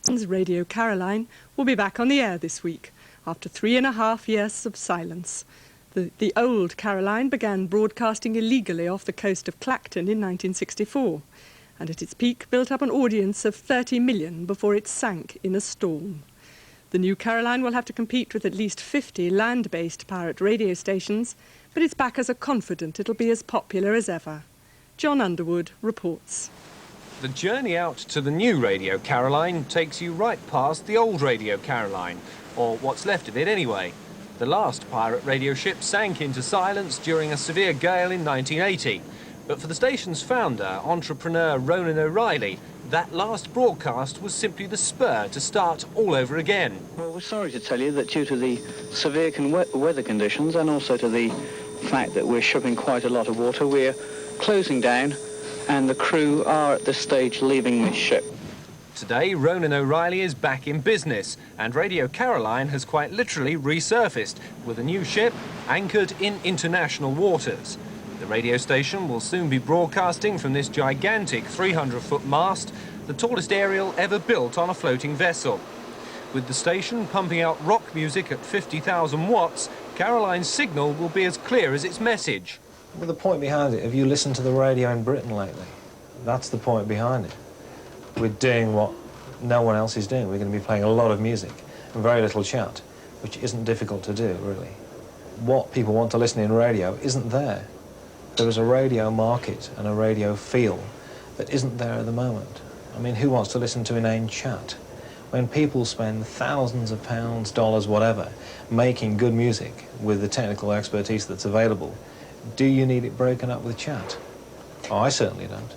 Radio Caroline will be back on the air this week after 3.5 years of silence. The old Caroline began broadcasting illegally off the coast of Clacton in 1964 and at its peak built up an audience of 30 million before it sank in a storm. The new Caroline will have to compete with at least 50 land-based pirate radio stations, but its backers are confident it'll be as popular as ever. John Underwood reports. The journey out to the new Radio Caroline takes you right past the old Radio Caroline, or what's left of it anyway. The last pirate radio ship sank into silence during a severe gale in 1980. But for the station's founder, entrepreneur Ronan O'Reilly, that last broadcast was simply the spur to start all over again. Well, we're sorry to tell you that due to the severe weather conditions and also to the fact that we're shipping quite a lot of water, we're closing down and the crew are at this stage leaving this ship. Today, Ronan O'Reilly is back in business, and Radio Caroline has quite literally resurfaced with a new ship anchored in international waters. The radio station will soon be broadcasting from this gigantic 300-foot mast, the tallest aerial ever built on a floating vessel. With the station pumping out rock music at 50,000 watts, Caroline's signal will be as clear as its message. Well, the point behind it, have you listened to the radio in Britain lately? That's the point behind it. We're doing what no one else is doing. We're going to be playing a lot of music and very little chat, which isn't difficult to do, really. What people want to listen in radio isn't there. There is a radio market and a radio feel that isn't there at the moment. I mean, who wants to listen to inane chat? When people spend thousands of pounds, dollars, whatever, making good music with the technical expertise that's available, do you need it broken up with chat? Oh, I certainly don't.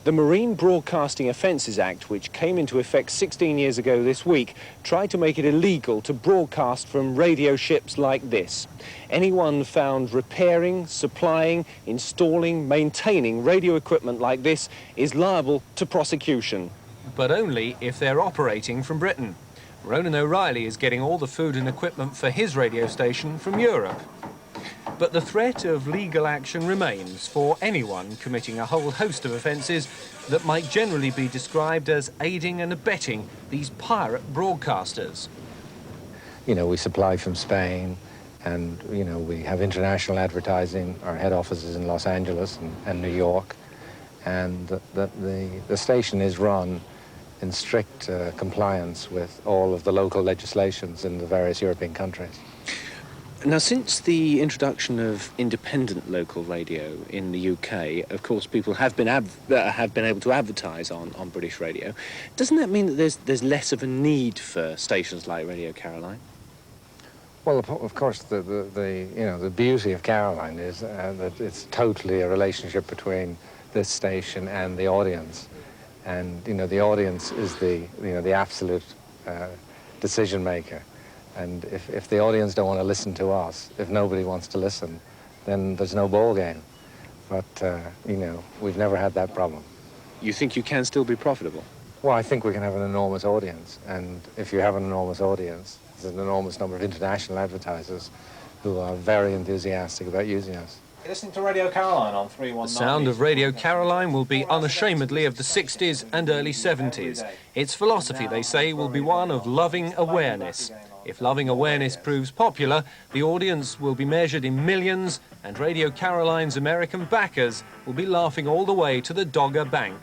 The Marine Broadcasting Offences Act, which came into effect 16 years ago this week, tried to make it illegal to broadcast from radio ships like this. Anyone found repairing, supplying, installing, maintaining radio equipment like this is liable to prosecution. But only if they're operating from Britain. Ronan O'Reilly is getting all the food and equipment for his radio station from Europe. But the threat of legal action remains for anyone committing a whole host of offences that might generally be described as aiding and abetting these pirate broadcasters. You know, we supply from Spain and, you know, we have international advertising. Our head office is in Los Angeles and New York. And the station is run in strict compliance with all of the local legislations in the various European countries. Now, since the introduction of independent local radio in the UK, of course, people have been able to advertise on British radio. Doesn't that mean that there's less of a need for stations like Radio Caroline? Well, of course, the beauty of Caroline is that it's totally a relationship between this station and the audience, and the audience is the absolute decision maker. And if the audience don't want to listen to us, if nobody wants to listen, then there's no ball game. But, we've never had that problem. You think you can still be profitable? Well, I think we can have an enormous audience. And if you have an enormous audience, there's an enormous number of international advertisers who are very enthusiastic about using us. You're listening to Radio Caroline on 319. The sound of Radio Caroline will be unashamedly of the 60s and early 70s. Its philosophy, they say, will be one of loving awareness. If loving awareness proves popular, the audience will be measured in millions, and Radio Caroline's American backers will be laughing all the way to the Dogger Bank.